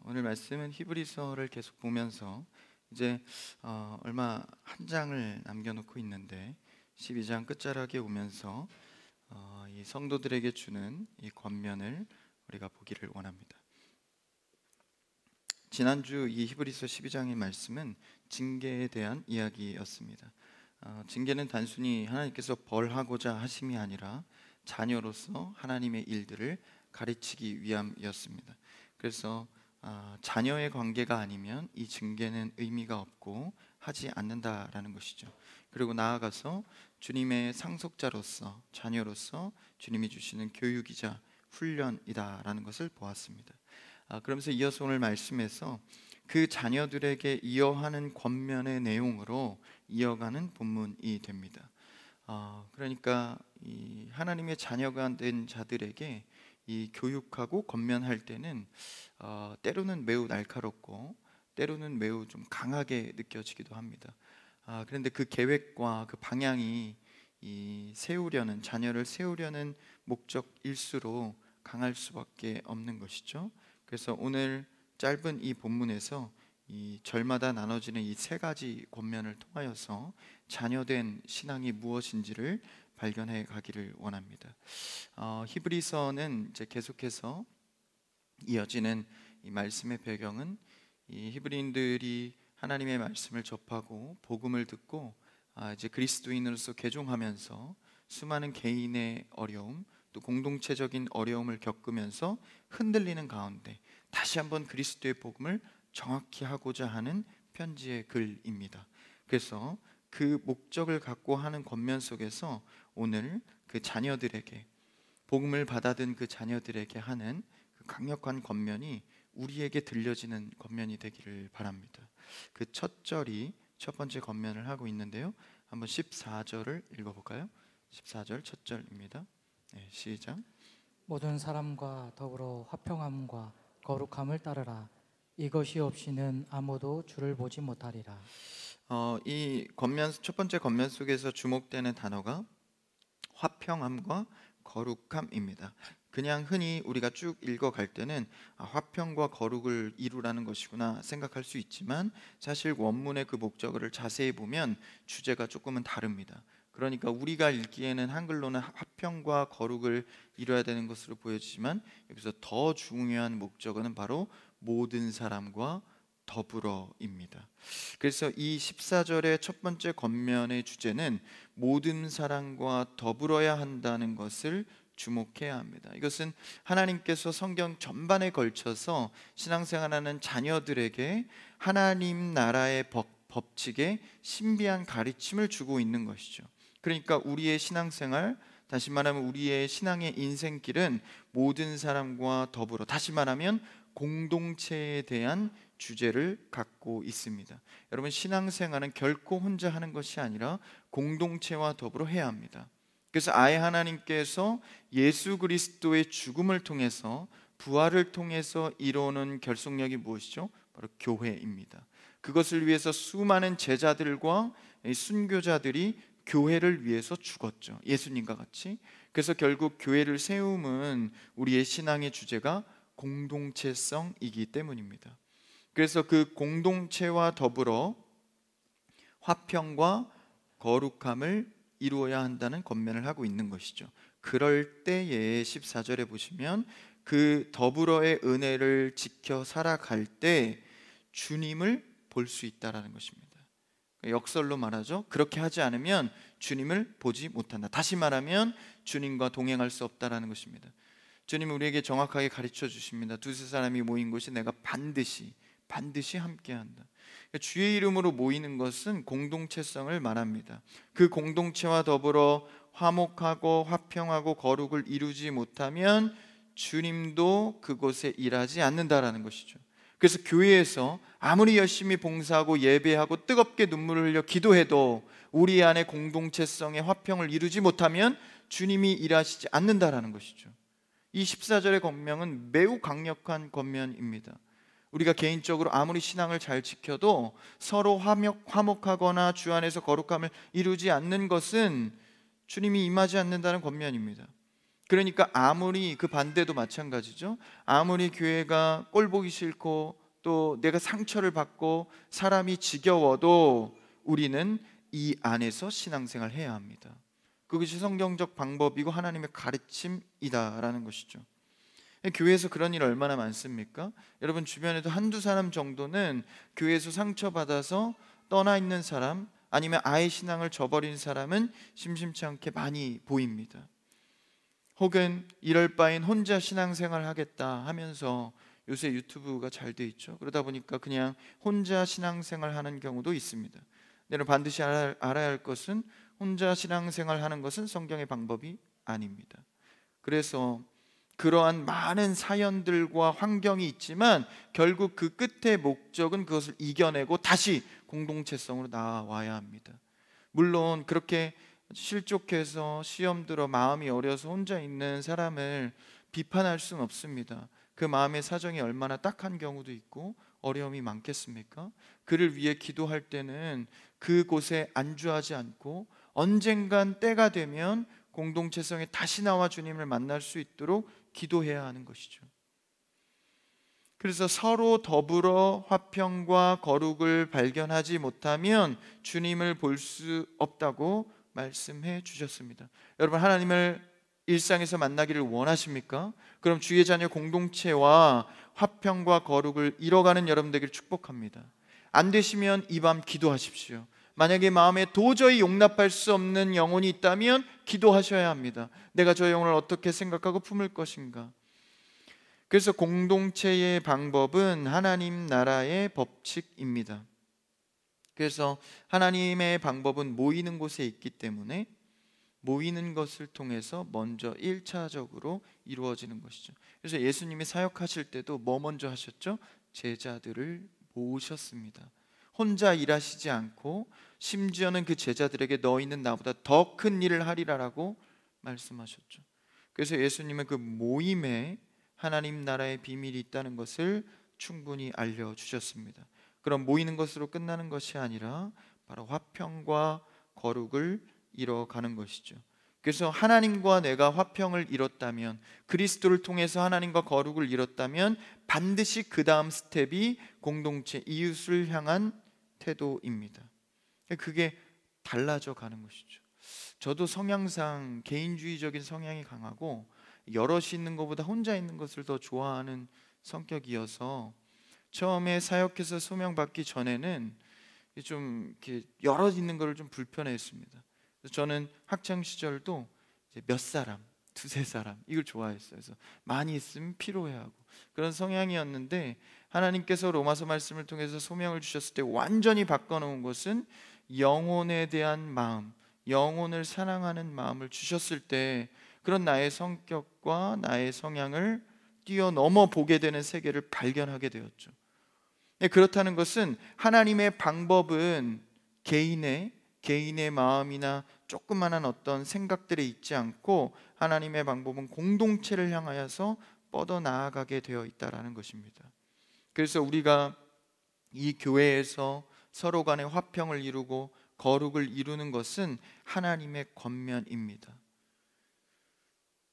오늘 말씀은 히브리서를 계속 보면서 이제 얼마 한 장을 남겨놓고 있는데 12장 끝자락에 오면서 이 성도들에게 주는 이 권면을 우리가 보기를 원합니다. 지난주 이 히브리서 12장의 말씀은 징계에 대한 이야기였습니다. 징계는 단순히 하나님께서 벌하고자 하심이 아니라 자녀로서 하나님의 일들을 가르치기 위함이었습니다. 그래서 자녀의 관계가 아니면 이 징계는 의미가 없고 하지 않는다라는 것이죠. 그리고 나아가서 주님의 상속자로서, 자녀로서 주님이 주시는 교육이자 훈련이다라는 것을 보았습니다. 그러면서 이어서 오늘 말씀에서 그 자녀들에게 이어하는 권면의 내용으로 이어가는 본문이 됩니다. 그러니까 이 하나님의 자녀가 된 자들에게 이 교육하고 권면할 때는 때로는 매우 날카롭고 때로는 매우 좀 강하게 느껴지기도 합니다. 그런데 그 계획과 그 방향이 이 자녀를 세우려는 목적일수록 강할 수밖에 없는 것이죠. 그래서 오늘 짧은 이 본문에서 이 절마다 나눠지는 이 세 가지 권면을 통하여서 자녀된 신앙이 무엇인지를 발견해 가기를 원합니다. 히브리서는 이제 계속해서 이어지는 이 말씀의 배경은 이 히브리인들이 하나님의 말씀을 접하고 복음을 듣고 이제 그리스도인으로서 개종하면서 수많은 개인의 어려움 또 공동체적인 어려움을 겪으면서 흔들리는 가운데 다시 한번 그리스도의 복음을 정확히 하고자 하는 편지의 글입니다. 그래서 그 목적을 갖고 하는 권면 속에서 오늘 그 자녀들에게 복음을 받아든 그 자녀들에게 하는 그 강력한 권면이 우리에게 들려지는 권면이 되기를 바랍니다. 그 첫 절이 첫 번째 권면을 하고 있는데요. 한번 14절을 읽어볼까요? 14절 첫 절입니다. 네, 시작. 모든 사람과 더불어 화평함과 거룩함을 따르라. 이것이 없이는 아무도 주를 보지 못하리라. 이 권면 첫 번째 권면 속에서 주목되는 단어가 화평함과 거룩함입니다. 그냥 흔히 우리가 쭉 읽어갈 때는 화평과 거룩을 이루라는 것이구나 생각할 수 있지만 사실 원문의 그 목적어를 자세히 보면 주제가 조금은 다릅니다. 그러니까 우리가 읽기에는 한글로는 화평과 거룩을 이루어야 되는 것으로 보여지지만 여기서 더 중요한 목적어는 바로 모든 사람과 더불어입니다. 그래서 이 14절의 첫 번째 권면의 주제는 모든 사람과 더불어야 한다는 것을 주목해야 합니다. 이것은 하나님께서 성경 전반에 걸쳐서 신앙생활하는 자녀들에게 하나님 나라의 법칙에 신비한 가르침을 주고 있는 것이죠. 그러니까 우리의 신앙생활, 다시 말하면 우리의 신앙의 인생길은 모든 사람과 더불어, 다시 말하면 공동체에 대한 주제를 갖고 있습니다. 여러분, 신앙생활은 결코 혼자 하는 것이 아니라 공동체와 더불어 해야 합니다. 그래서 아예 하나님께서 예수 그리스도의 죽음을 통해서 부활을 통해서 이루는 결속력이 무엇이죠? 바로 교회입니다. 그것을 위해서 수많은 제자들과 순교자들이 교회를 위해서 죽었죠. 예수님과 같이. 그래서 결국 교회를 세움은 우리의 신앙의 주제가 공동체성이기 때문입니다. 그래서 그 공동체와 더불어 화평과 거룩함을 이루어야 한다는 권면을 하고 있는 것이죠. 그럴 때에 14절에 보시면 그 더불어의 은혜를 지켜 살아갈 때 주님을 볼 수 있다라는 것입니다. 역설로 말하죠. 그렇게 하지 않으면 주님을 보지 못한다. 다시 말하면 주님과 동행할 수 없다라는 것입니다. 주님은 우리에게 정확하게 가르쳐 주십니다. 두세 사람이 모인 곳이 내가 반드시 함께한다. 주의 이름으로 모이는 것은 공동체성을 말합니다. 그 공동체와 더불어 화목하고 화평하고 거룩을 이루지 못하면 주님도 그곳에 일하지 않는다라는 것이죠. 그래서 교회에서 아무리 열심히 봉사하고 예배하고 뜨겁게 눈물을 흘려 기도해도 우리 안에 공동체성의 화평을 이루지 못하면 주님이 일하시지 않는다라는 것이죠. 이 14절의 권면은 매우 강력한 권면입니다. 우리가 개인적으로 아무리 신앙을 잘 지켜도 서로 화목하거나 주 안에서 거룩함을 이루지 않는 것은 주님이 임하지 않는다는 권면입니다. 그러니까 아무리 그 반대도 마찬가지죠. 아무리 교회가 꼴 보기 싫고 또 내가 상처를 받고 사람이 지겨워도 우리는 이 안에서 신앙생활 해야 합니다. 그것이 성경적 방법이고 하나님의 가르침이다라는 것이죠. 교회에서 그런 일 얼마나 많습니까? 여러분 주변에도 한두 사람 정도는 교회에서 상처받아서 떠나 있는 사람, 아니면 아예 신앙을 저버린 사람은 심심치 않게 많이 보입니다. 혹은 이럴 바엔 혼자 신앙생활 하겠다 하면서, 요새 유튜브가 잘 돼 있죠. 그러다 보니까 그냥 혼자 신앙생활 하는 경우도 있습니다. 내가 반드시 알아야 할 것은, 혼자 신앙생활 하는 것은 성경의 방법이 아닙니다. 그래서 그러한 많은 사연들과 환경이 있지만 결국 그 끝의 목적은 그것을 이겨내고 다시 공동체성으로 나와야 합니다. 물론 그렇게 실족해서 시험 들어 마음이 어려서 혼자 있는 사람을 비판할 수는 없습니다. 그 마음의 사정이 얼마나 딱한 경우도 있고 어려움이 많겠습니까? 그를 위해 기도할 때는 그곳에 안주하지 않고 언젠간 때가 되면 공동체성에 다시 나와 주님을 만날 수 있도록 기도해야 하는 것이죠. 그래서 서로 더불어 화평과 거룩을 발견하지 못하면 주님을 볼 수 없다고 말씀해 주셨습니다. 여러분, 하나님을 일상에서 만나기를 원하십니까? 그럼 주의 자녀 공동체와 화평과 거룩을 이뤄가는 여러분 되기를 축복합니다. 안 되시면 이 밤 기도하십시오. 만약에 마음에 도저히 용납할 수 없는 영혼이 있다면 기도하셔야 합니다. 내가 저 영혼을 어떻게 생각하고 품을 것인가? 그래서 공동체의 방법은 하나님 나라의 법칙입니다. 그래서 하나님의 방법은 모이는 곳에 있기 때문에 모이는 것을 통해서 먼저 1차적으로 이루어지는 것이죠. 그래서 예수님이 사역하실 때도 뭐 먼저 하셨죠? 제자들을 모으셨습니다. 혼자 일하시지 않고 심지어는 그 제자들에게 너희는 나보다 더 큰 일을 하리라라고 말씀하셨죠. 그래서 예수님은 그 모임에 하나님 나라의 비밀이 있다는 것을 충분히 알려주셨습니다. 그럼 모이는 것으로 끝나는 것이 아니라 바로 화평과 거룩을 이뤄가는 것이죠. 그래서 하나님과 내가 화평을 이뤘다면, 그리스도를 통해서 하나님과 거룩을 이뤘다면 반드시 그 다음 스텝이 공동체, 이웃을 향한 태도입니다. 그게 달라져 가는 것이죠. 저도 성향상 개인주의적인 성향이 강하고 여럿이 있는 것보다 혼자 있는 것을 더 좋아하는 성격이어서 처음에 사역해서 소명받기 전에는 좀 이렇게 여럿 있는 것을 좀 불편해했습니다. 그래서 저는 학창 시절도 이제 몇 사람, 두세 사람 이걸 좋아했어요. 그래서 많이 있으면 피로해하고 그런 성향이었는데, 하나님께서 로마서 말씀을 통해서 소명을 주셨을 때 완전히 바꿔놓은 것은 영혼에 대한 마음, 영혼을 사랑하는 마음을 주셨을 때 그런 나의 성격과 나의 성향을 뛰어넘어 보게 되는 세계를 발견하게 되었죠. 그렇다는 것은 하나님의 방법은 개인의 마음이나 조그마한 어떤 생각들에 있지 않고, 하나님의 방법은 공동체를 향하여서 뻗어 나아가게 되어 있다라는 것입니다. 그래서 우리가 이 교회에서 서로 간의 화평을 이루고 거룩을 이루는 것은 하나님의 권면입니다.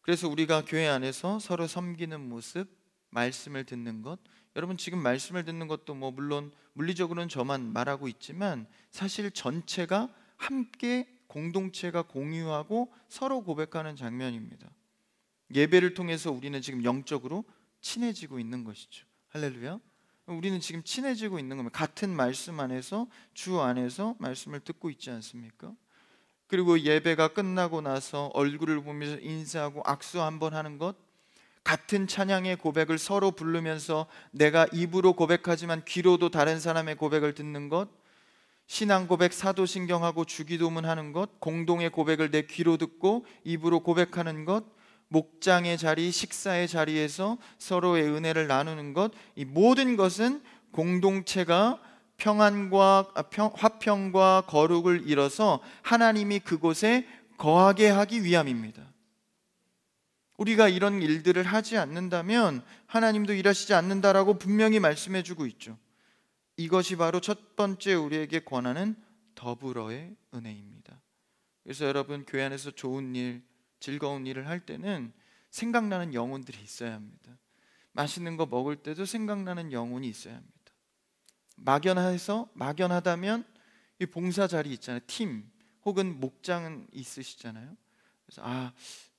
그래서 우리가 교회 안에서 서로 섬기는 모습, 말씀을 듣는 것, 여러분 지금 말씀을 듣는 것도 뭐 물론 물리적으로는 저만 말하고 있지만 사실 전체가 함께 공동체가 공유하고 서로 고백하는 장면입니다. 예배를 통해서 우리는 지금 영적으로 친해지고 있는 것이죠. 할렐루야. 우리는 지금 친해지고 있는 겁니다. 같은 말씀 안에서, 주 안에서 말씀을 듣고 있지 않습니까? 그리고 예배가 끝나고 나서 얼굴을 보면서 인사하고 악수 한번 하는 것, 같은 찬양의 고백을 서로 부르면서 내가 입으로 고백하지만 귀로도 다른 사람의 고백을 듣는 것, 신앙 고백 사도신경하고 주기도문 하는 것, 공동의 고백을 내 귀로 듣고 입으로 고백하는 것, 목장의 자리, 식사의 자리에서 서로의 은혜를 나누는 것, 이 모든 것은 공동체가 화평과 거룩을 이뤄서 하나님이 그곳에 거하게 하기 위함입니다. 우리가 이런 일들을 하지 않는다면 하나님도 일하시지 않는다라고 분명히 말씀해 주고 있죠. 이것이 바로 첫 번째 우리에게 권하는 더불어의 은혜입니다. 그래서 여러분 교회 안에서 좋은 일, 즐거운 일을 할 때는 생각나는 영혼들이 있어야 합니다. 맛있는 거 먹을 때도 생각나는 영혼이 있어야 합니다. 막연하다면 이 봉사 자리 있잖아요. 팀 혹은 목장은 있으시잖아요. 그래서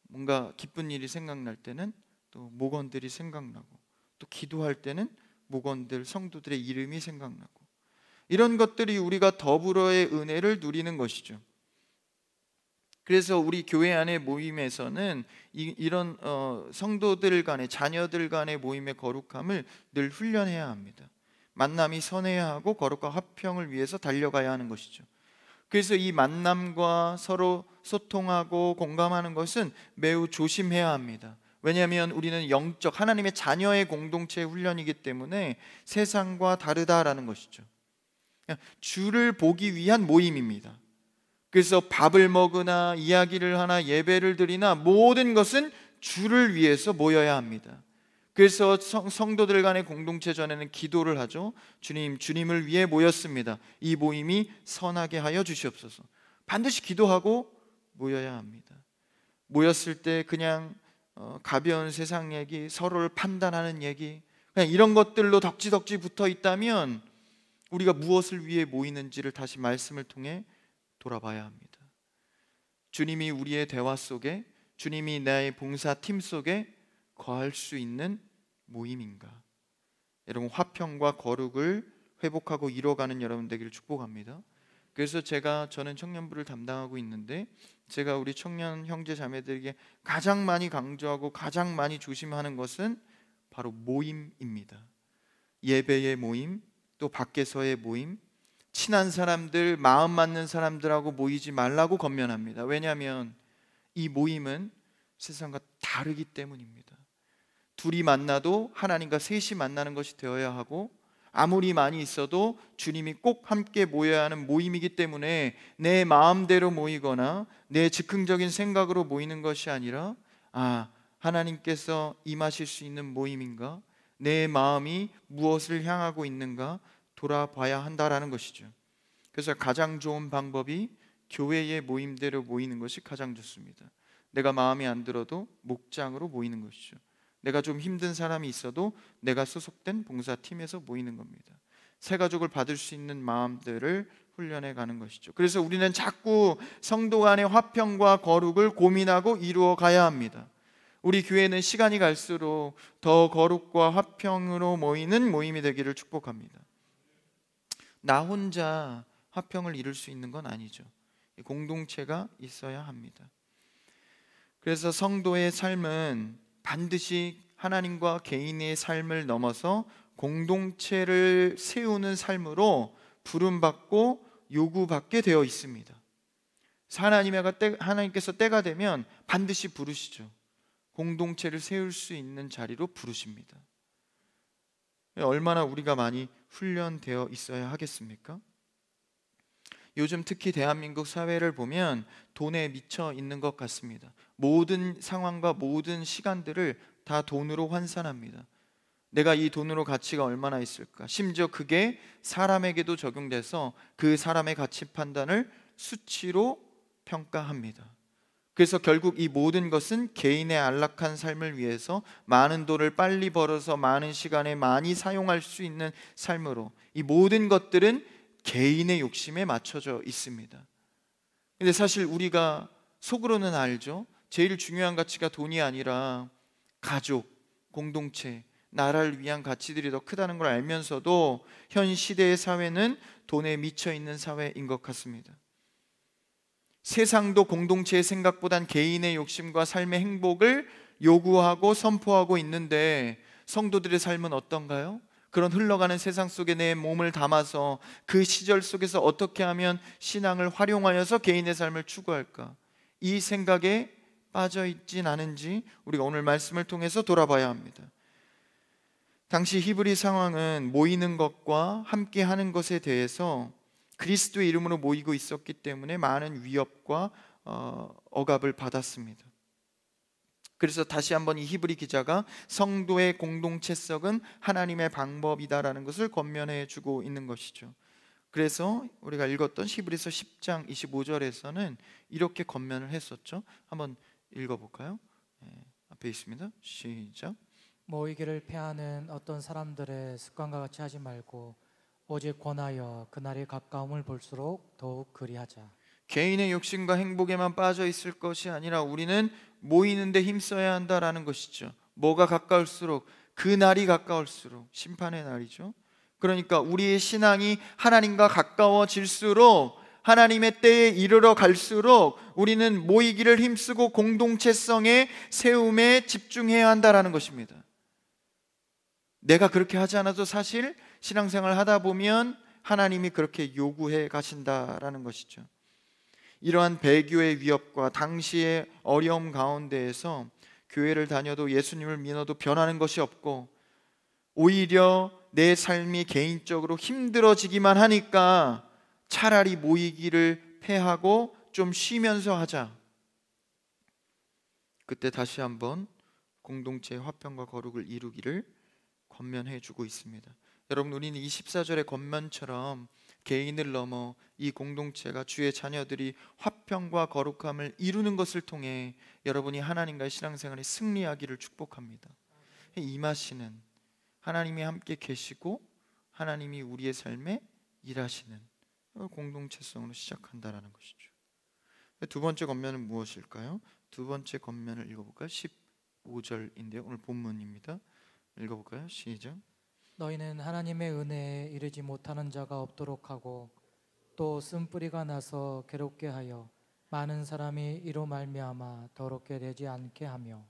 뭔가 기쁜 일이 생각날 때는 또 목원들이 생각나고, 또 기도할 때는 목원들, 성도들의 이름이 생각나고, 이런 것들이 우리가 더불어의 은혜를 누리는 것이죠. 그래서 우리 교회 안의 모임에서는 이런 성도들 간의, 자녀들 간의 모임의 거룩함을 늘 훈련해야 합니다. 만남이 선해야 하고 거룩과 화평을 위해서 달려가야 하는 것이죠. 그래서 이 만남과 서로 소통하고 공감하는 것은 매우 조심해야 합니다. 왜냐하면 우리는 영적 하나님의 자녀의 공동체의 훈련이기 때문에 세상과 다르다라는 것이죠. 주를 보기 위한 모임입니다. 그래서 밥을 먹으나 이야기를 하나 예배를 드리나 모든 것은 주를 위해서 모여야 합니다. 그래서 성도들 간의 공동체 전에는 기도를 하죠. 주님을 위해 모였습니다. 이 모임이 선하게 하여 주시옵소서. 반드시 기도하고 모여야 합니다. 모였을 때 그냥 가벼운 세상 얘기, 서로를 판단하는 얘기, 그냥 이런 것들로 덕지덕지 붙어 있다면 우리가 무엇을 위해 모이는지를 다시 말씀을 통해 돌아봐야 합니다. 주님이 우리의 대화 속에, 주님이 나의 봉사팀 속에 거할 수 있는 모임인가? 여러분, 화평과 거룩을 회복하고 이뤄가는 여러분 되기를 축복합니다. 그래서 저는 청년부를 담당하고 있는데, 제가 우리 청년 형제 자매들에게 가장 많이 강조하고 가장 많이 조심하는 것은 바로 모임입니다. 예배의 모임, 또 밖에서의 모임, 친한 사람들, 마음 맞는 사람들하고 모이지 말라고 권면합니다. 왜냐하면 이 모임은 세상과 다르기 때문입니다. 둘이 만나도 하나님과 셋이 만나는 것이 되어야 하고, 아무리 많이 있어도 주님이 꼭 함께 모여야 하는 모임이기 때문에 내 마음대로 모이거나 내 즉흥적인 생각으로 모이는 것이 아니라 하나님께서 임하실 수 있는 모임인가? 내 마음이 무엇을 향하고 있는가 돌아봐야 한다라는 것이죠. 그래서 가장 좋은 방법이 교회의 모임대로 모이는 것이 가장 좋습니다. 내가 마음에 안 들어도 목장으로 모이는 것이죠. 내가 좀 힘든 사람이 있어도 내가 소속된 봉사팀에서 모이는 겁니다. 새 가족을 받을 수 있는 마음들을 훈련해 가는 것이죠. 그래서 우리는 자꾸 성도 간의 화평과 거룩을 고민하고 이루어 가야 합니다. 우리 교회는 시간이 갈수록 더 거룩과 화평으로 모이는 모임이 되기를 축복합니다. 나 혼자 화평을 이룰 수 있는 건 아니죠. 공동체가 있어야 합니다. 그래서 성도의 삶은 반드시 하나님과 개인의 삶을 넘어서 공동체를 세우는 삶으로 부름받고 요구받게 되어 있습니다. 하나님께서 때가 되면 반드시 부르시죠. 공동체를 세울 수 있는 자리로 부르십니다. 얼마나 우리가 많이 훈련되어 있어야 하겠습니까? 요즘 특히 대한민국 사회를 보면 돈에 미쳐 있는 것 같습니다. 모든 상황과 모든 시간들을 다 돈으로 환산합니다. 내가 이 돈으로 가치가 얼마나 있을까? 심지어 그게 사람에게도 적용돼서 그 사람의 가치 판단을 수치로 평가합니다. 그래서 결국 이 모든 것은 개인의 안락한 삶을 위해서 많은 돈을 빨리 벌어서 많은 시간에 많이 사용할 수 있는 삶으로, 이 모든 것들은 개인의 욕심에 맞춰져 있습니다. 근데 사실 우리가 속으로는 알죠. 제일 중요한 가치가 돈이 아니라 가족, 공동체, 나라를 위한 가치들이 더 크다는 걸 알면서도 현 시대의 사회는 돈에 미쳐 있는 사회인 것 같습니다. 세상도 공동체의 생각보단 개인의 욕심과 삶의 행복을 요구하고 선포하고 있는데, 성도들의 삶은 어떤가요? 그런 흘러가는 세상 속에 내 몸을 담아서 그 시절 속에서 어떻게 하면 신앙을 활용하여서 개인의 삶을 추구할까? 이 생각에 빠져 있진 않은지 우리가 오늘 말씀을 통해서 돌아봐야 합니다. 당시 히브리 상황은 모이는 것과 함께 하는 것에 대해서 그리스도의 이름으로 모이고 있었기 때문에 많은 위협과 억압을 받았습니다. 그래서 다시 한번 이 히브리 기자가 성도의 공동체성은 하나님의 방법이다라는 것을 권면해 주고 있는 것이죠. 그래서 우리가 읽었던 히브리서 10장 25절에서는 이렇게 권면을 했었죠. 한번 읽어볼까요? 앞에 있습니다. 시작. 모이기를 패하는 어떤 사람들의 습관과 같이 하지 말고 오직 권하여 그날이 가까움을 볼수록 더욱 그리하자. 개인의 욕심과 행복에만 빠져 있을 것이 아니라 우리는 모이는 데 힘써야 한다라는 것이죠. 뭐가 가까울수록, 그 날이 가까울수록, 심판의 날이죠. 그러니까 우리의 신앙이 하나님과 가까워질수록, 하나님의 때에 이르러 갈수록 우리는 모이기를 힘쓰고 공동체성의 세움에 집중해야 한다라는 것입니다. 내가 그렇게 하지 않아도 사실 신앙생활을 하다 보면 하나님이 그렇게 요구해 가신다라는 것이죠. 이러한 배교의 위협과 당시의 어려움 가운데에서 교회를 다녀도 예수님을 믿어도 변하는 것이 없고, 오히려 내 삶이 개인적으로 힘들어지기만 하니까 차라리 모이기를 패하고 좀 쉬면서 하자. 그때 다시 한번 공동체의 화평과 거룩을 이루기를 권면해 주고 있습니다. 여러분, 우리는 이 14절의 권면처럼 개인을 넘어 이 공동체가, 주의 자녀들이 화평과 거룩함을 이루는 것을 통해 여러분이 하나님과의 신앙생활에 승리하기를 축복합니다. 임하시는 하나님이 함께 계시고 하나님이 우리의 삶에 일하시는 공동체성으로 시작한다라는 것이죠. 두 번째 권면은 무엇일까요? 두 번째 권면을 읽어볼까요? 15절인데요. 오늘 본문입니다. 읽어볼까요? 시작. 너희는 하나님의 은혜에 이르지 못하는 자가 없도록 하고 또 쓴뿌리가 나서 괴롭게 하여 많은 사람이 이로 말미암아 더럽게 되지 않게 하며.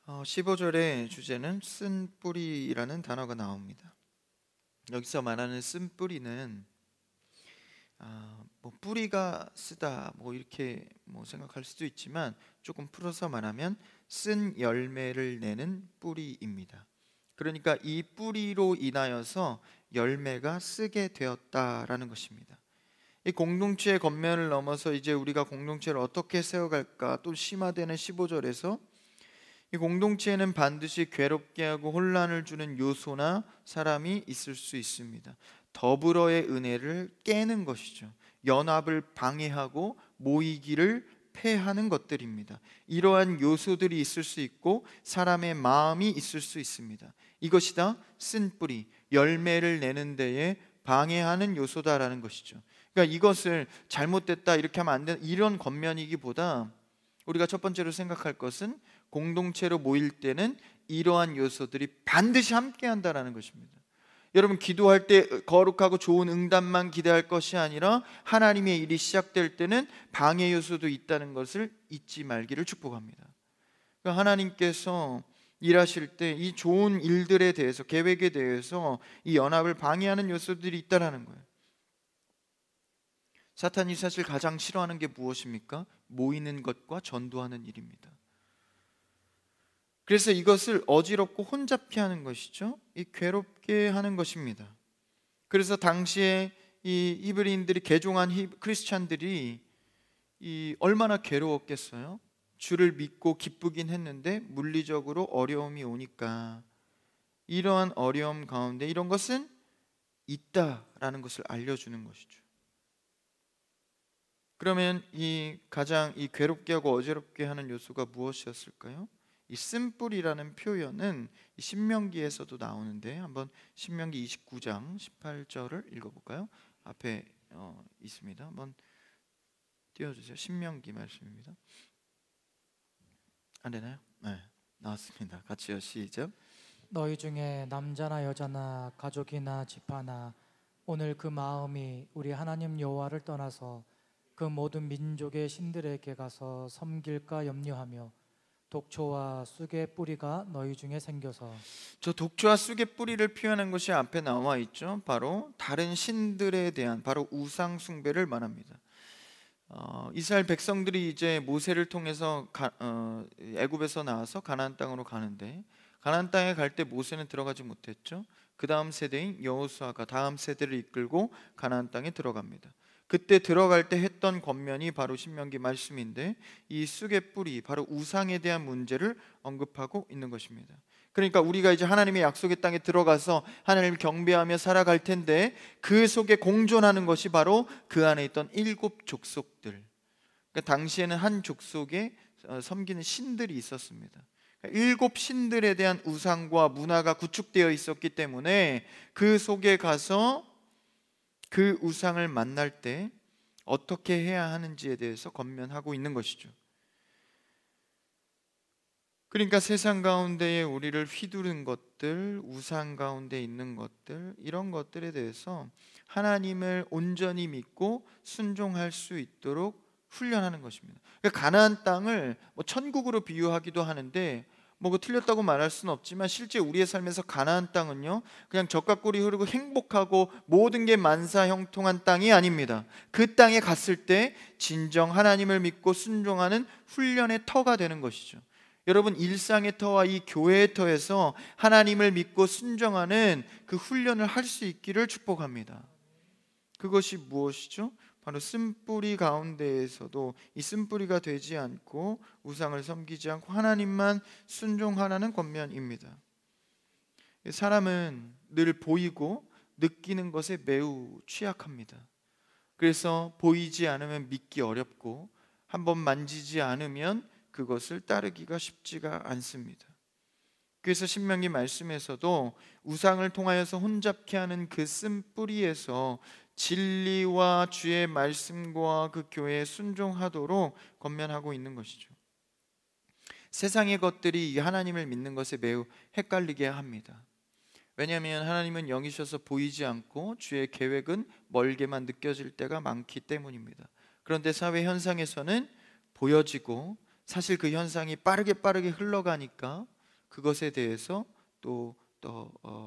15절의 주제는 쓴뿌리라는 단어가 나옵니다. 여기서 말하는 쓴뿌리는 뭐 뿌리가 쓰다 뭐 이렇게 뭐 생각할 수도 있지만, 조금 풀어서 말하면 쓴 열매를 내는 뿌리입니다. 그러니까 이 뿌리로 인하여서 열매가 쓰게 되었다라는 것입니다. 이 공동체의 겉면을 넘어서 이제 우리가 공동체를 어떻게 세워갈까 또 심화되는 15절에서 이 공동체에는 반드시 괴롭게 하고 혼란을 주는 요소나 사람이 있을 수 있습니다. 더불어의 은혜를 깨는 것이죠. 연합을 방해하고 모이기를 폐하는 것들입니다. 이러한 요소들이 있을 수 있고 사람의 마음이 있을 수 있습니다. 이것이 다 쓴뿌리, 열매를 내는 데에 방해하는 요소다라는 것이죠. 그러니까 이것을 잘못됐다 이렇게 하면 안 된다 이런 겉면이기보다, 우리가 첫 번째로 생각할 것은 공동체로 모일 때는 이러한 요소들이 반드시 함께 한다라는 것입니다. 여러분, 기도할 때 거룩하고 좋은 응답만 기대할 것이 아니라 하나님의 일이 시작될 때는 방해 요소도 있다는 것을 잊지 말기를 축복합니다. 그러니까 하나님께서 일하실 때 이 좋은 일들에 대해서, 계획에 대해서 이 연합을 방해하는 요소들이 있다라는 거예요. 사탄이 사실 가장 싫어하는 게 무엇입니까? 모이는 것과 전도하는 일입니다. 그래서 이것을 어지럽고 혼잡케 하는 것이죠. 이 괴롭게 하는 것입니다. 그래서 당시에 이 히브리인들이, 개종한 크리스찬들이 얼마나 괴로웠겠어요? 주를 믿고 기쁘긴 했는데 물리적으로 어려움이 오니까, 이러한 어려움 가운데 이런 것은 있다라는 것을 알려주는 것이죠. 그러면 이 가장 이 괴롭게 하고 어지럽게 하는 요소가 무엇이었을까요? 이 쓴뿌리라는 표현은 이 신명기에서도 나오는데, 한번 신명기 29장 18절을 읽어볼까요? 앞에 있습니다. 한번 띄워주세요. 신명기 말씀입니다. 안 되나요? 네, 나왔습니다. 같이요. 시작. 너희 중에 남자나 여자나 가족이나 지파나 오늘 그 마음이 우리 하나님 여호와를 떠나서 그 모든 민족의 신들에게 가서 섬길까 염려하며 독초와 쑥의 뿌리가 너희 중에 생겨서. 저 독초와 쑥의 뿌리를 표현한 것이 앞에 나와 있죠. 바로 다른 신들에 대한, 바로 우상 숭배를 말합니다. 이스라엘 백성들이 이제 모세를 통해서 애굽에서 나와서 가나안 땅으로 가는데, 가나안 땅에 갈 때 모세는 들어가지 못했죠. 그 다음 세대인 여호수아가 다음 세대를 이끌고 가나안 땅에 들어갑니다. 그때 들어갈 때 했던 권면이 바로 신명기 말씀인데, 이 쑥의 뿌리, 바로 우상에 대한 문제를 언급하고 있는 것입니다. 그러니까 우리가 이제 하나님의 약속의 땅에 들어가서 하나님을 경배하며 살아갈 텐데, 그 속에 공존하는 것이 바로 그 안에 있던 7 족속들. 그러니까 당시에는 한 족속에 섬기는 신들이 있었습니다. 7 신들에 대한 우상과 문화가 구축되어 있었기 때문에 그 속에 가서 그 우상을 만날 때 어떻게 해야 하는지에 대해서 권면하고 있는 것이죠. 그러니까 세상 가운데에 우리를 휘두른 것들, 우상 가운데 있는 것들, 이런 것들에 대해서 하나님을 온전히 믿고 순종할 수 있도록 훈련하는 것입니다. 그러니까 가나안 땅을 천국으로 비유하기도 하는데 그 틀렸다고 말할 수는 없지만 실제 우리의 삶에서 가나안 땅은요, 그냥 젖과 꿀이 흐르고 행복하고 모든 게 만사형통한 땅이 아닙니다. 그 땅에 갔을 때 진정 하나님을 믿고 순종하는 훈련의 터가 되는 것이죠. 여러분, 일상의 터와 이 교회의 터에서 하나님을 믿고 순종하는 그 훈련을 할 수 있기를 축복합니다. 그것이 무엇이죠? 바로 쓴뿌리 가운데에서도 이 쓴뿌리가 되지 않고 우상을 섬기지 않고 하나님만 순종하라는 권면입니다. 사람은 늘 보이고 느끼는 것에 매우 취약합니다. 그래서 보이지 않으면 믿기 어렵고 한번 만지지 않으면 그것을 따르기가 쉽지가 않습니다. 그래서 신명기 말씀에서도 우상을 통하여서 혼잡케 하는 그 쓴뿌리에서 진리와 주의 말씀과 그 교회에 순종하도록 권면하고 있는 것이죠. 세상의 것들이 이 하나님을 믿는 것에 매우 헷갈리게 합니다. 왜냐하면 하나님은 영이셔서 보이지 않고 주의 계획은 멀게만 느껴질 때가 많기 때문입니다. 그런데 사회 현상에서는 보여지고 사실 그 현상이 빠르게 흘러가니까 그것에 대해서 또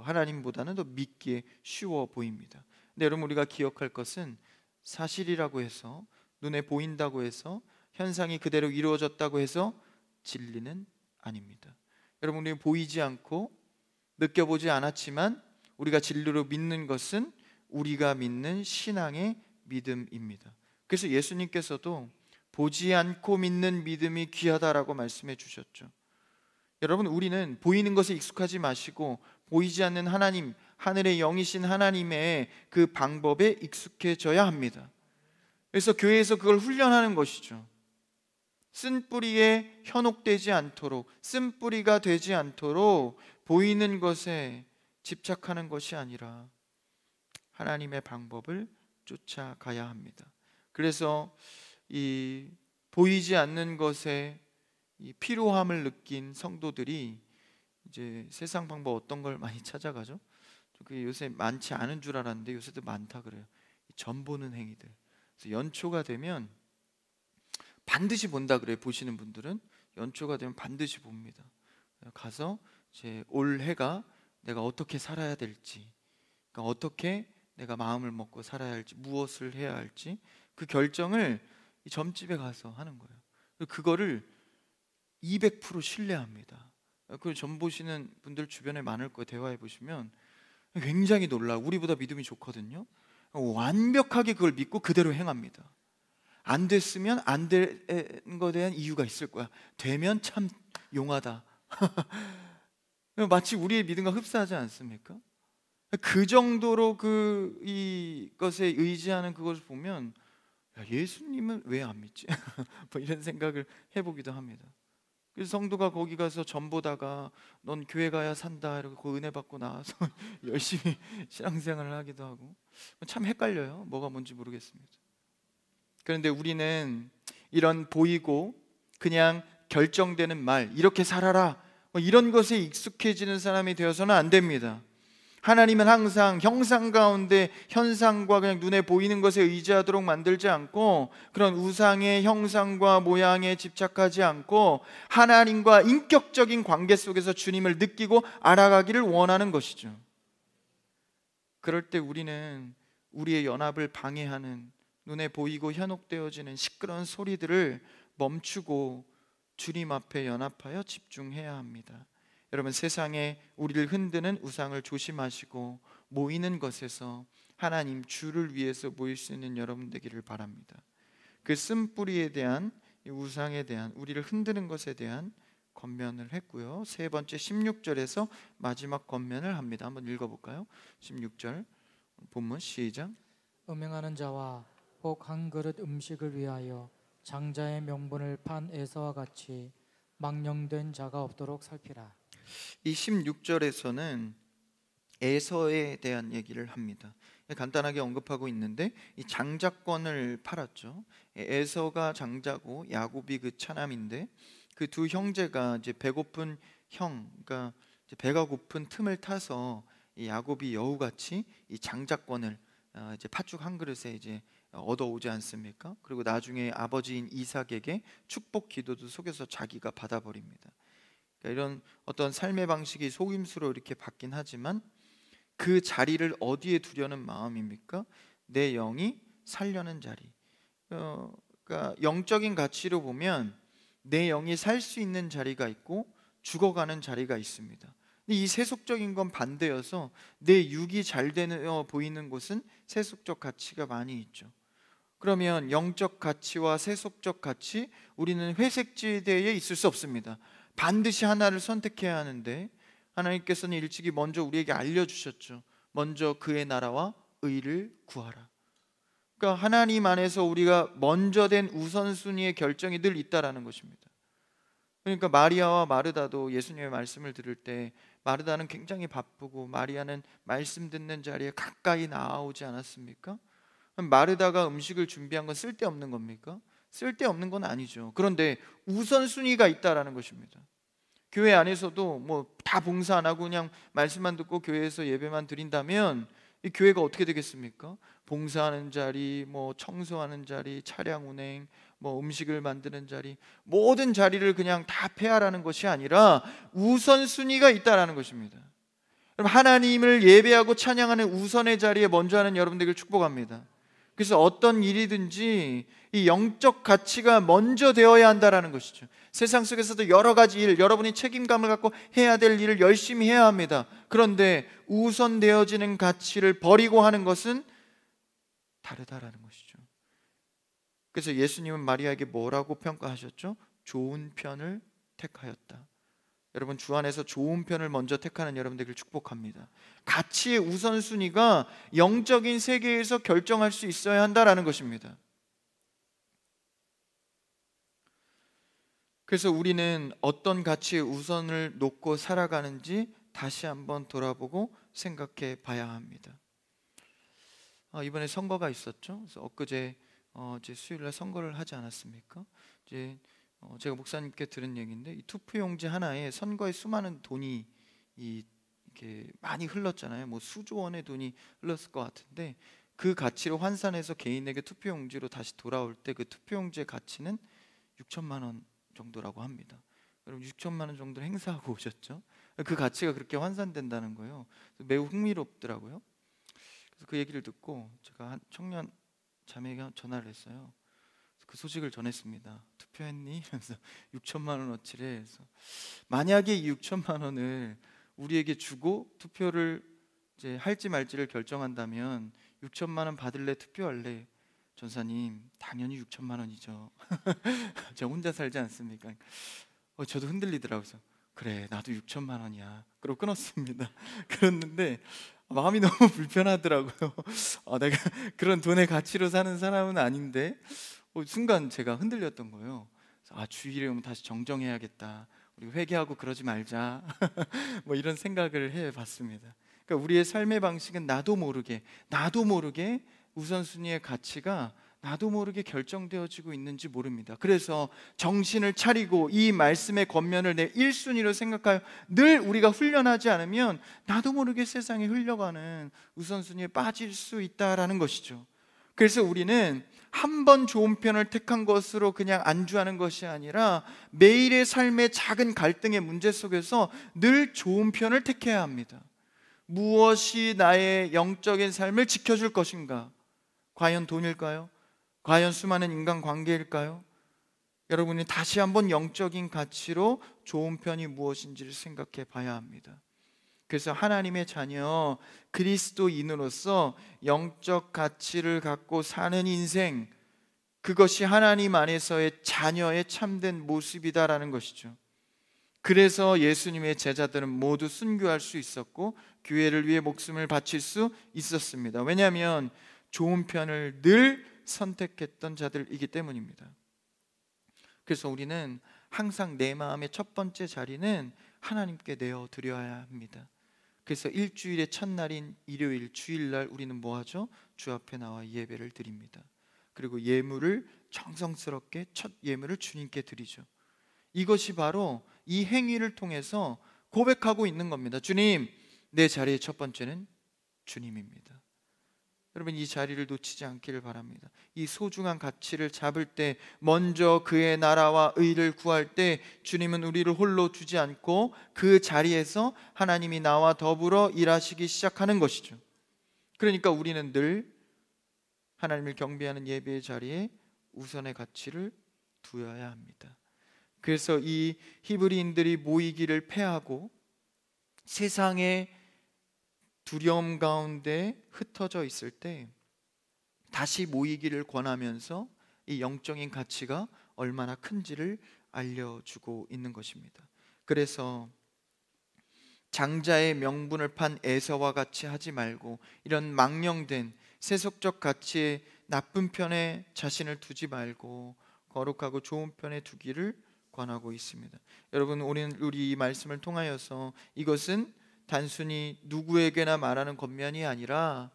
하나님보다는 더 믿기에 쉬워 보입니다. 근데 여러분, 우리가 기억할 것은 사실이라고 해서, 눈에 보인다고 해서, 현상이 그대로 이루어졌다고 해서 진리는 아닙니다. 여러분, 우리는 보이지 않고 느껴보지 않았지만 우리가 진리로 믿는 것은 우리가 믿는 신앙의 믿음입니다. 그래서 예수님께서도 보지 않고 믿는 믿음이 귀하다라고 말씀해 주셨죠. 여러분, 우리는 보이는 것에 익숙하지 마시고 보이지 않는 하나님, 하늘의 영이신 하나님의 그 방법에 익숙해져야 합니다. 그래서 교회에서 그걸 훈련하는 것이죠. 쓴뿌리에 현혹되지 않도록, 쓴뿌리가 되지 않도록 보이는 것에 집착하는 것이 아니라 하나님의 방법을 쫓아가야 합니다. 그래서 이 보이지 않는 것에 이 피로함을 느낀 성도들이 이제 세상 방법 어떤 걸 많이 찾아가죠? 그게 요새 많지 않은 줄 알았는데 요새도 많다 그래요. 전 보는 행위들. 그래서 연초가 되면 반드시 본다 그래요. 보시는 분들은 연초가 되면 반드시 봅니다. 가서 이제 올 해가 내가 어떻게 살아야 될지, 그러니까 어떻게 내가 마음을 먹고 살아야 할지, 무엇을 해야 할지 그 결정을 이 점집에 가서 하는 거예요. 그거를 200% 신뢰합니다. 그 점 보시는 분들 주변에 많을 거예요. 대화해 보시면 굉장히 놀라요. 우리보다 믿음이 좋거든요. 완벽하게 그걸 믿고 그대로 행합니다. 안 됐으면 안 된 것에 대한 이유가 있을 거야. 되면 참 용하다. 마치 우리의 믿음과 흡사하지 않습니까? 그 정도로 이것에 의지하는 그것을 보면 예수님은 왜 안 믿지? 뭐 이런 생각을 해보기도 합니다. 그래서 성도가 거기 가서 전 보다가 넌 교회 가야 산다 이러고 그 은혜 받고 나와서 열심히 신앙생활을 하기도 하고 참 헷갈려요. 뭐가 뭔지 모르겠습니다. 그런데 우리는 이런 보이고 그냥 결정되는 말, 이렇게 살아라, 뭐 이런 것에 익숙해지는 사람이 되어서는 안 됩니다. 하나님은 항상 형상 가운데 현상과 그냥 눈에 보이는 것에 의지하도록 만들지 않고 그런 우상의 형상과 모양에 집착하지 않고 하나님과 인격적인 관계 속에서 주님을 느끼고 알아가기를 원하는 것이죠. 그럴 때 우리는 우리의 연합을 방해하는 눈에 보이고 현혹되어지는 시끄러운 소리들을 멈추고 주님 앞에 연합하여 집중해야 합니다. 여러분, 세상에 우리를 흔드는 우상을 조심하시고 모이는 것에서 하나님 주를 위해서 모일 수 있는 여러분 되기를 바랍니다. 그 쓴뿌리에 대한, 이 우상에 대한, 우리를 흔드는 것에 대한 권면을 했고요. 세 번째 16절에서 마지막 권면을 합니다. 한번 읽어볼까요? 16절 본문 시작. 음행하는 자와 혹 한 그릇 음식을 위하여 장자의 명분을 판 에서와 같이 망령된 자가 없도록 살피라. 이 16절에서는 에서에 대한 얘기를 합니다. 간단하게 언급하고 있는데 이 장자권을 팔았죠. 에서가 장자고 야곱이 그 차남인데 그 두 형제가 이제 배고픈 그러니까 이제 배가 고픈 틈을 타서 이 야곱이 여우같이 이 장자권을 이제 팥죽 한 그릇에 이제 얻어오지 않습니까? 그리고 나중에 아버지인 이삭에게 축복 기도도 속여서 자기가 받아버립니다. 그러니까 이런 어떤 삶의 방식이 속임수로 이렇게 받긴 하지만 그 자리를 어디에 두려는 마음입니까? 내 영이 살려는 자리. 그러니까 영적인 가치로 보면 내 영이 살 수 있는 자리가 있고 죽어가는 자리가 있습니다. 근데 이 세속적인 건 반대여서 내 육이 잘 되어 보이는 곳은 세속적 가치가 많이 있죠. 그러면 영적 가치와 세속적 가치, 우리는 회색지대에 있을 수 없습니다. 반드시 하나를 선택해야 하는데 하나님께서는 일찍이 먼저 우리에게 알려주셨죠. 먼저 그의 나라와 의를 구하라. 그러니까 하나님 안에서 우리가 먼저 된 우선순위의 결정이 늘 있다라는 것입니다. 그러니까 마리아와 마르다도 예수님의 말씀을 들을 때 마르다는 굉장히 바쁘고 마리아는 말씀 듣는 자리에 가까이 나아오지 않았습니까? 마르다가 음식을 준비한 건 쓸데없는 겁니까? 쓸데없는 건 아니죠. 그런데 우선순위가 있다라는 것입니다. 교회 안에서도 뭐 다 봉사 안 하고 그냥 말씀만 듣고 교회에서 예배만 드린다면 이 교회가 어떻게 되겠습니까? 봉사하는 자리, 뭐 청소하는 자리, 차량 운행, 뭐 음식을 만드는 자리, 모든 자리를 그냥 다 폐하라는 것이 아니라 우선순위가 있다라는 것입니다. 여러분, 하나님을 예배하고 찬양하는 우선의 자리에 먼저 하는 여러분들을 축복합니다. 그래서 어떤 일이든지 이 영적 가치가 먼저 되어야 한다라는 것이죠. 세상 속에서도 여러 가지 일, 여러분이 책임감을 갖고 해야 될 일을 열심히 해야 합니다. 그런데 우선되어지는 가치를 버리고 하는 것은 다르다라는 것이죠. 그래서 예수님은 마리아에게 뭐라고 평가하셨죠? 좋은 편을 택하였다. 여러분, 주 안에서 좋은 편을 먼저 택하는 여러분들을 축복합니다. 가치의 우선순위가 영적인 세계에서 결정할 수 있어야 한다라는 것입니다. 그래서 우리는 어떤 가치의 우선을 놓고 살아가는지 다시 한번 돌아보고 생각해 봐야 합니다. 이번에 선거가 있었죠. 그래서 엊그제 이제 수요일날 선거를 하지 않았습니까? 이제 제가 목사님께 들은 얘기인데 이 투표용지 하나에 선거에 수많은 돈이 이렇게 많이 흘렀잖아요. 뭐 수조 원의 돈이 흘렀을 것 같은데 그 가치로 환산해서 개인에게 투표용지로 다시 돌아올 때 그 투표용지의 가치는 6천만 원 정도라고 합니다. 여러분, 6천만 원 정도를 행사하고 오셨죠? 그 가치가 그렇게 환산된다는 거예요. 매우 흥미롭더라고요. 그래서 그 얘기를 듣고 제가 한 청년 자매에게 전화를 했어요. 그 소식을 전했습니다. 투표했니? 그래서 6천만 원어치래. 그래서 만약에 이 6천만 원을 우리에게 주고 투표를 이제 할지 말지를 결정한다면 6천만 원 받을래, 투표할래? 전사님, 당연히 6천만 원이죠. 제가 혼자 살지 않습니까? 저도 흔들리더라고요. 그래서 그래, 나도 6천만 원이야. 그러고 끊었습니다. 그랬는데 마음이 너무 불편하더라고요. 내가 그런 돈의 가치로 사는 사람은 아닌데 순간 제가 흔들렸던 거예요. 주일에 오면 다시 정정해야겠다. 우리 회개하고 그러지 말자. 뭐 이런 생각을 해봤습니다. 그러니까 우리의 삶의 방식은 나도 모르게 우선순위의 가치가 나도 모르게 결정되어지고 있는지 모릅니다. 그래서 정신을 차리고 이 말씀의 겉면을 내 1순위로 생각하여 늘 우리가 훈련하지 않으면 나도 모르게 세상에 흘러가는 우선순위에 빠질 수 있다라는 것이죠. 그래서 우리는 한 번 좋은 편을 택한 것으로 그냥 안주하는 것이 아니라 매일의 삶의 작은 갈등의 문제 속에서 늘 좋은 편을 택해야 합니다. 무엇이 나의 영적인 삶을 지켜줄 것인가? 과연 돈일까요? 과연 수많은 인간관계일까요? 여러분이 다시 한번 영적인 가치로 좋은 편이 무엇인지를 생각해 봐야 합니다. 그래서 하나님의 자녀 그리스도인으로서 영적 가치를 갖고 사는 인생, 그것이 하나님 안에서의 자녀의 참된 모습이다라는 것이죠. 그래서 예수님의 제자들은 모두 순교할 수 있었고 교회를 위해 목숨을 바칠 수 있었습니다. 왜냐하면 좋은 편을 늘 선택했던 자들이기 때문입니다. 그래서 우리는 항상 내 마음의 첫 번째 자리는 하나님께 내어 드려야 합니다. 그래서 일주일의 첫날인 일요일, 주일날 우리는 뭐 하죠? 주 앞에 나와 예배를 드립니다. 그리고 예물을 정성스럽게 첫 예물을 주님께 드리죠. 이것이 바로 이 행위를 통해서 고백하고 있는 겁니다. 주님, 내 자리의 첫 번째는 주님입니다. 여러분, 이 자리를 놓치지 않기를 바랍니다. 이 소중한 가치를 잡을 때, 먼저 그의 나라와 의를 구할 때 주님은 우리를 홀로 두지 않고 그 자리에서 하나님이 나와 더불어 일하시기 시작하는 것이죠. 그러니까 우리는 늘 하나님을 경배하는 예배의 자리에 우선의 가치를 두어야 합니다. 그래서 이 히브리인들이 모이기를 패하고 세상의 두려움 가운데 흩어져 있을 때 다시 모이기를 권하면서 이 영적인 가치가 얼마나 큰지를 알려주고 있는 것입니다. 그래서 장자의 명분을 판 에서와 같이 하지 말고, 이런 망령된 세속적 가치의 나쁜 편에 자신을 두지 말고 거룩하고 좋은 편에 두기를 권하고 있습니다. 여러분, 우리 이 말씀을 통하여서 이것은 단순히 누구에게나 말하는 권면이 아니라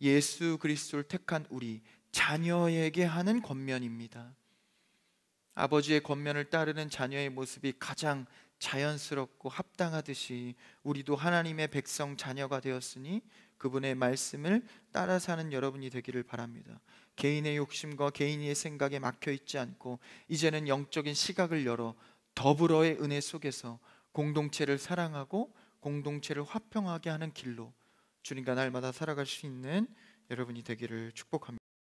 예수 그리스도를 택한 우리 자녀에게 하는 권면입니다. 아버지의 권면을 따르는 자녀의 모습이 가장 자연스럽고 합당하듯이 우리도 하나님의 백성 자녀가 되었으니 그분의 말씀을 따라 사는 여러분이 되기를 바랍니다. 개인의 욕심과 개인의 생각에 막혀 있지 않고 이제는 영적인 시각을 열어 더불어의 은혜 속에서 공동체를 사랑하고 공동체를 화평하게 하는 길로 주님과 날마다 살아갈 수 있는 여러분이 되기를 축복합니다.